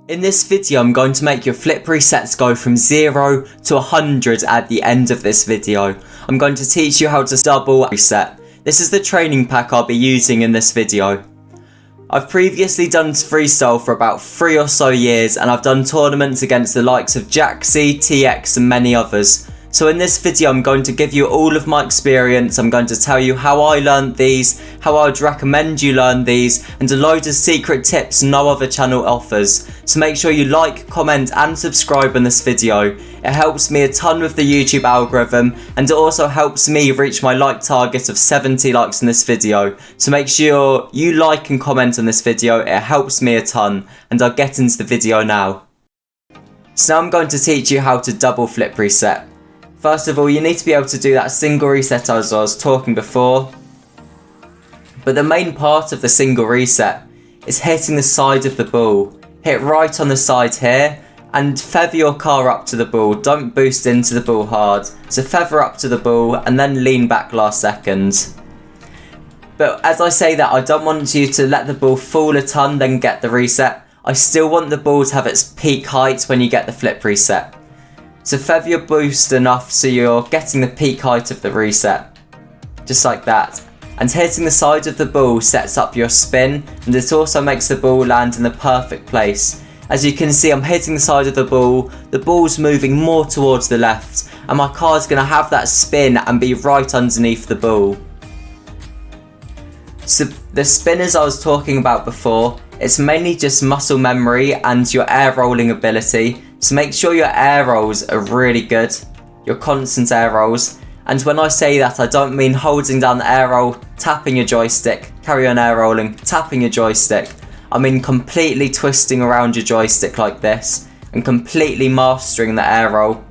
In this video, I'm going to make your flip resets go from 0 to 100 at the end of this video. I'm going to teach you how to double reset. This is the training pack I'll be using in this video. I've previously done freestyle for about 3 or so years, and I've done tournaments against the likes of Jaxi, TX and many others. So in this video I'm going to give you all of my experience. I'm going to tell you how I learned these, how I would recommend you learn these, and a load of secret tips no other channel offers. So make sure you like, comment and subscribe on this video. It helps me a ton with the YouTube algorithm, and it also helps me reach my like target of 70 likes in this video. So make sure you like and comment on this video, it helps me a ton, and I'll get into the video now. So now I'm going to teach you how to double flip reset. First of all, you need to be able to do that single reset as I was talking before. But the main part of the single reset is hitting the side of the ball. Hit right on the side here and feather your car up to the ball. Don't boost into the ball hard. So feather up to the ball and then lean back last second. But as I say that, I don't want you to let the ball fall a ton then get the reset. I still want the ball to have its peak height when you get the flip reset. So feather your boost enough so you're getting the peak height of the reset. Just like that. And hitting the side of the ball sets up your spin, and it also makes the ball land in the perfect place. As you can see, I'm hitting the side of the ball's moving more towards the left, and my car's going to have that spin and be right underneath the ball. So the spin, as I was talking about before, it's mainly just muscle memory and your air rolling ability. So make sure your air rolls are really good, your constant air rolls. And when I say that, I don't mean holding down the air roll, tapping your joystick, carry on air rolling, tapping your joystick. I mean completely twisting around your joystick like this and completely mastering the air roll.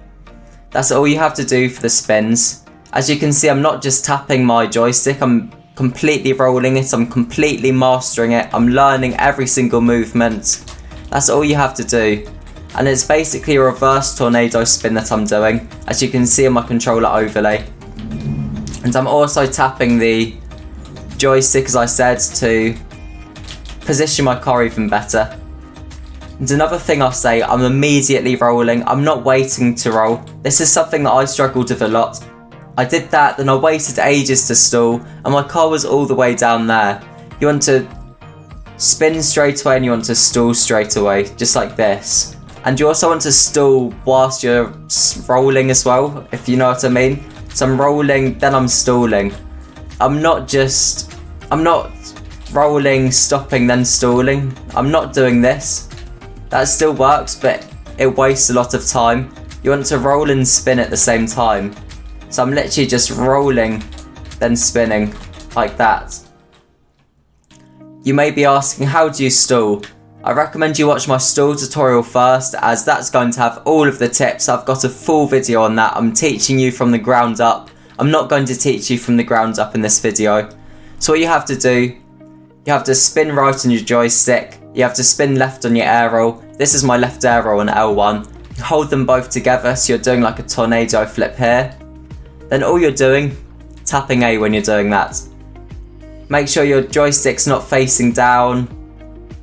That's all you have to do for the spins. As you can see, I'm not just tapping my joystick, I'm completely rolling it, I'm completely mastering it, I'm learning every single movement. That's all you have to do. And it's basically a reverse tornado spin that I'm doing, as you can see on my controller overlay. And I'm also tapping the joystick, as I said, to position my car even better. And another thing I'll say, I'm immediately rolling, I'm not waiting to roll. This is something that I struggled with a lot. I did that, then I waited ages to stall, and my car was all the way down there. You want to spin straight away and you want to stall straight away, just like this. And you also want to stall whilst you're rolling as well, if you know what I mean. So I'm rolling, then I'm stalling. I'm not rolling, stopping, then stalling. I'm not doing this. That still works, but it wastes a lot of time. You want to roll and spin at the same time. So I'm literally just rolling, then spinning, like that. You may be asking, how do you stall? I recommend you watch my stall tutorial first, as that's going to have all of the tips. I've got a full video on that. I'm teaching you from the ground up. I'm not going to teach you from the ground up in this video. So what you have to do, you have to spin right on your joystick. You have to spin left on your air roll. This is my left air roll on L1. You hold them both together so you're doing like a tornado flip here. Then all you're doing, tapping A when you're doing that. Make sure your joystick's not facing down,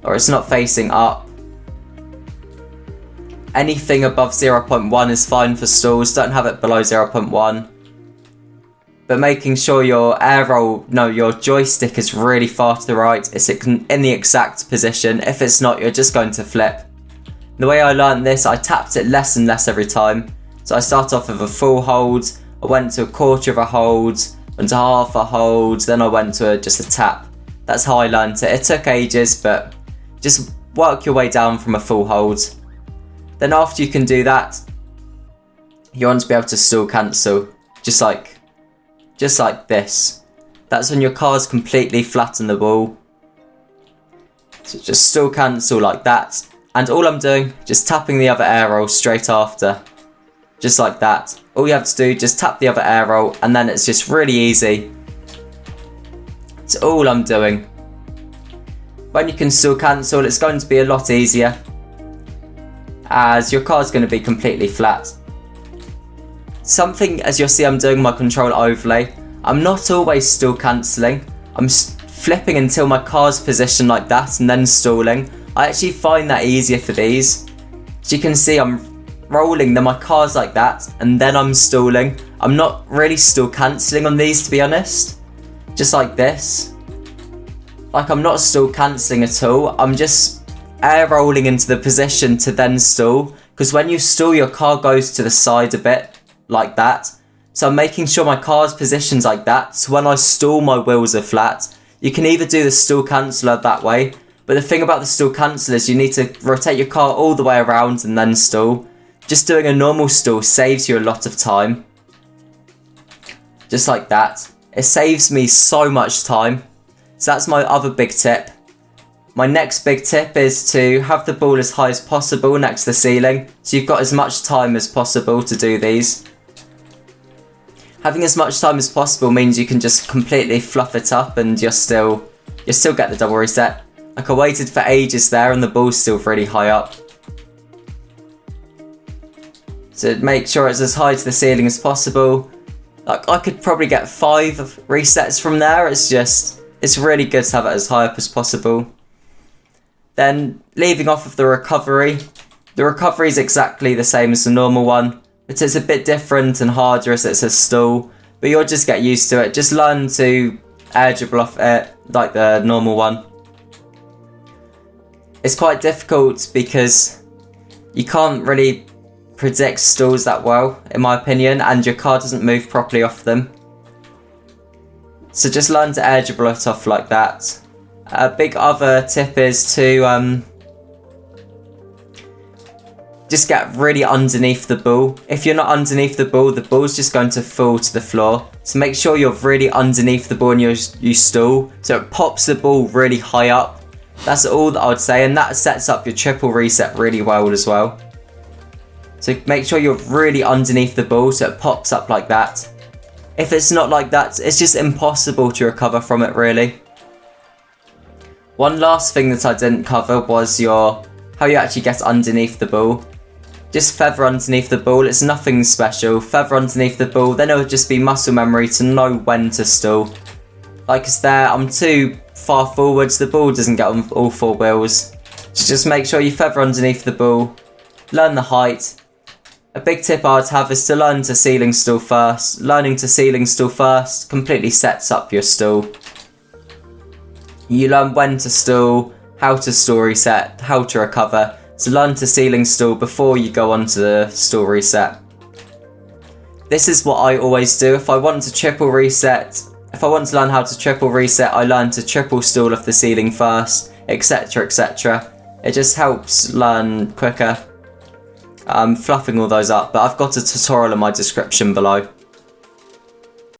or it's not facing up. Anything above 0.1 is fine for stalls, don't have it below 0.1. But making sure your your joystick is really far to the right, it's in the exact position. If it's not, you're just going to flip. The way I learned this, I tapped it less and less every time. So I start off with a full hold, I went to a quarter of a hold, went to half a hold, then I went to just a tap. That's how I learned it. It took ages, but just work your way down from a full hold. Then after you can do that, you want to be able to stall cancel, just like this. That's when your car's completely flat on the ball. So just stall cancel like that. And all I'm doing, just tapping the other air roll straight after. Just like that. All you have to do, just tap the other air roll, and then it's just really easy. It's all I'm doing. When you can still cancel, it's going to be a lot easier, as your car's going to be completely flat. Something, as you'll see, I'm doing my controller overlay. I'm not always still cancelling. I'm flipping until my car's positioned like that and then stalling. I actually find that easier for these. As you can see, I'm rolling, then my car's like that, and then I'm stalling. I'm not really stall cancelling on these, to be honest. Just like this. Like, I'm not stall cancelling at all. I'm just air rolling into the position to then stall. Because when you stall, your car goes to the side a bit, like that. So I'm making sure my car's positioned like that. So when I stall, my wheels are flat. You can either do the stall canceller that way. But the thing about the stall canceller is you need to rotate your car all the way around and then stall. Just doing a normal stall saves you a lot of time. Just like that. It saves me so much time. So that's my other big tip. My next big tip is to have the ball as high as possible next to the ceiling. So you've got as much time as possible to do these. Having as much time as possible means you can just completely fluff it up and you'll still get the double reset. Like, I waited for ages there and the ball's still really high up. So make sure it's as high to the ceiling as possible. Like, I could probably get 5 resets from there. It's really good to have it as high up as possible. Then, leaving off of the recovery. The recovery is exactly the same as the normal one, but it's a bit different and harder as it's a stall. But you'll just get used to it. Just learn to air dribble off it like the normal one. It's quite difficult because you can't really predict stalls that well, in my opinion, and your car doesn't move properly off them. So just learn to air dribble it off like that. A big other tip is to just get really underneath the ball. If you're not underneath the ball's just going to fall to the floor. So make sure you're really underneath the ball and you stall, so it pops the ball really high up. That's all that I would say, and that sets up your triple reset really well as well. So make sure you're really underneath the ball so it pops up like that. If it's not like that, it's just impossible to recover from it, really. One last thing that I didn't cover was how you actually get underneath the ball. Just feather underneath the ball, it's nothing special. Feather underneath the ball, then it'll just be muscle memory to know when to stall. Like it's there, I'm too far forwards, the ball doesn't get on all 4 wheels. So just make sure you feather underneath the ball, learn the height. A big tip I'd have is to learn to ceiling stall first. Learning to ceiling stall first completely sets up your stall. You learn when to stall, how to stall reset, how to recover. So learn to ceiling stall before you go on to the stall reset. This is what I always do. If I want to triple reset, if I want to learn how to triple reset, I learn to triple stall off the ceiling first, etc, etc. It just helps learn quicker. Fluffing all those up, but I've got a tutorial in my description below.